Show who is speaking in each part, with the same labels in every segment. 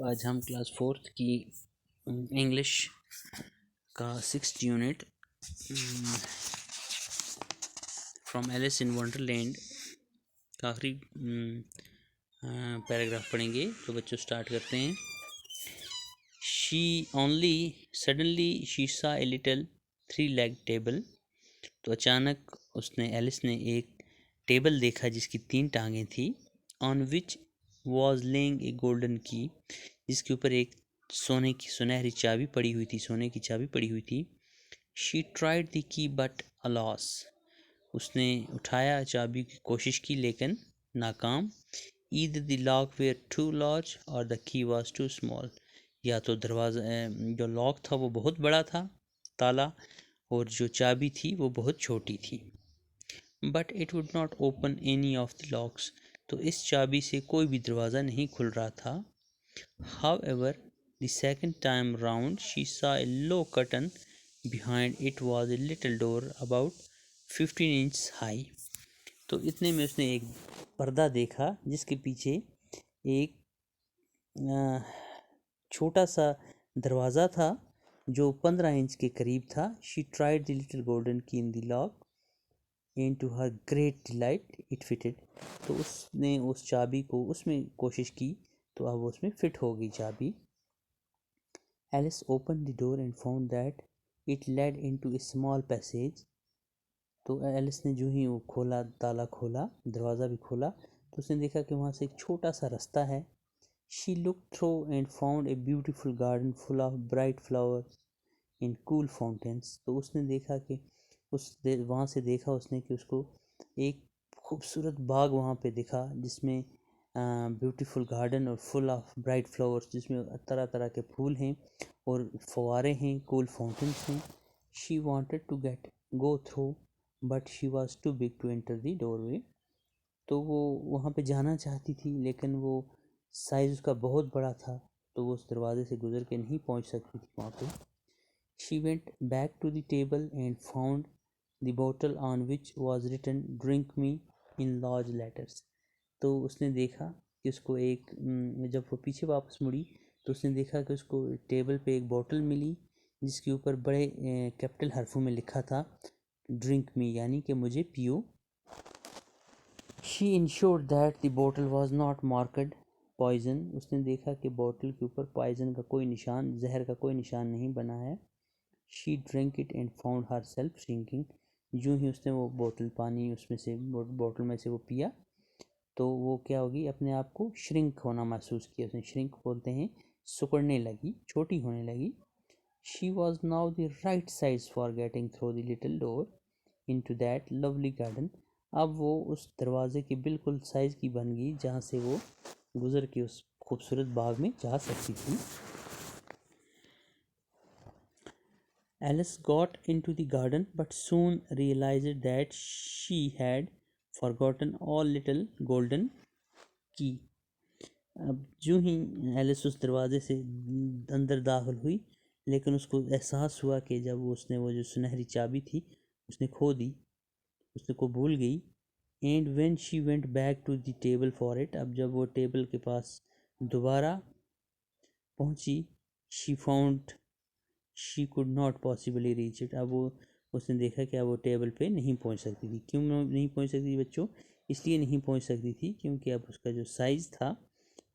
Speaker 1: आज हम class 4th की इंग्लिश का 6th unit from Alice in Wonderland का आखिरी पैराग्राफ पढ़ेंगे। तो बच्चों स्टार्ट करते हैं। Suddenly she saw a little 3-legged table. तो अचानक एलिस ने एक टेबल देखा जिसकी 3 टांगें थी। On which was laying A golden की, जिसके ऊपर एक सुनहरी चाबी पड़ी हुई थी, सोने की चाबी पड़ी हुई थी। She tried the key but alas, उसने उठाया चाबी की कोशिश की लेकिन नाकाम। Either the lock were too large or the key was too small, या तो दरवाज़ा जो लॉक था वो बहुत बड़ा था ताला, और जो चाबी थी वो बहुत छोटी थी। But it would not open any of the locks, तो इस चाबी से कोई भी दरवाज़ा नहीं खुल रहा था। However, the second time round she saw a low curtain. Behind it was a little door about 15 inches high. तो इतने में उसने एक पर्दा देखा जिसके पीछे एक छोटा सा दरवाज़ा था जो 15 इंच के करीब था। She tried the little golden key in the lock. into her great delight it fitted. तो उसने उस चाबी को उसमें कोशिश की तो अब उसमें फिट हो गई चाबी। Alice opened the door and found that it led into a small passage. तो एलिस ने जो ही वो खोला, ताला खोला, दरवाज़ा भी खोला, तो उसने देखा कि वहाँ से एक छोटा सा रास्ता है। She looked through and found a beautiful garden full of bright flowers and cool fountains. तो उसने देखा कि वहाँ से देखा उसने कि उसको एक खूबसूरत बाग वहाँ पे दिखा जिसमें ब्यूटीफुल गार्डन और फुल ऑफ ब्राइट फ्लावर्स, जिसमें तरह तरह के फूल हैं और फवारे हैं, कूल फाउंटेन्स हैं। She wanted to go through but she was too big to enter the doorway. तो वो वहाँ पे जाना चाहती थी लेकिन वो साइज़ उसका बहुत बड़ा था, तो वो उस दरवाजे से गुजर के नहीं पहुँच सकती थी वहाँ पे। She went back to the table and found the bottle on which was written drink me in large letters. तो उसने देखा कि उसको जब वो पीछे वापस मुड़ी तो उसने देखा कि उसको टेबल पे एक बोतल मिली जिसके ऊपर बड़े कैपिटल हरफों में लिखा था ड्रिंक मी, यानी कि मुझे पियो। She ensured that the bottle was not marked poison. उसने देखा कि बोतल के ऊपर पॉइजन का कोई निशान, जहर का कोई निशान नहीं बना है। She drank it and found herself shrinking. यूं ही उसने वो बोतल पानी उसमें से बोतल में से वो पिया तो वो क्या होगी, अपने आप को श्रिंक होना महसूस किया उसने। श्रिंक बोलते हैं सिकुड़ने लगी, छोटी होने लगी। She was now the right size for getting through the little door into that lovely garden. अब वो उस दरवाजे की बिल्कुल साइज़ की बन गई जहाँ से वो गुजर के उस खूबसूरत बाग में जा सकती थी। Alice got into the garden but soon realized that she had forgotten all little golden key. अब जो ही एलिस उस दरवाजे से अंदर दाखिल हुई लेकिन उसको एहसास हुआ कि जब उसने वो जो सुनहरी चाबी थी उसने खो दी, उसने को भूल गई। And when she went back to the table for it, अब जब वो टेबल के पास दोबारा पहुंची, she found she could not possibly reach it. अब वो उसने देखा कि अब वो टेबल पे नहीं पहुंच सकती थी। क्यों नहीं पहुंच सकती थी बच्चों? इसलिए नहीं पहुंच सकती थी क्योंकि अब उसका जो साइज़ था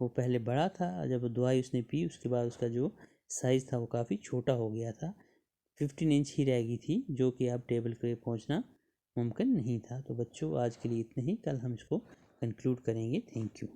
Speaker 1: वो पहले बड़ा था, जब दवाई उसने पी उसके बाद उसका जो साइज़ था वो काफ़ी छोटा हो गया था। 15 इंच ही रह गई थी जो कि अब टेबल पे पहुंचना मुमकिन नहीं था। तो बच्चों आज के लिए इतना ही, कल हम इसको कंक्लूड करेंगे। Thank you.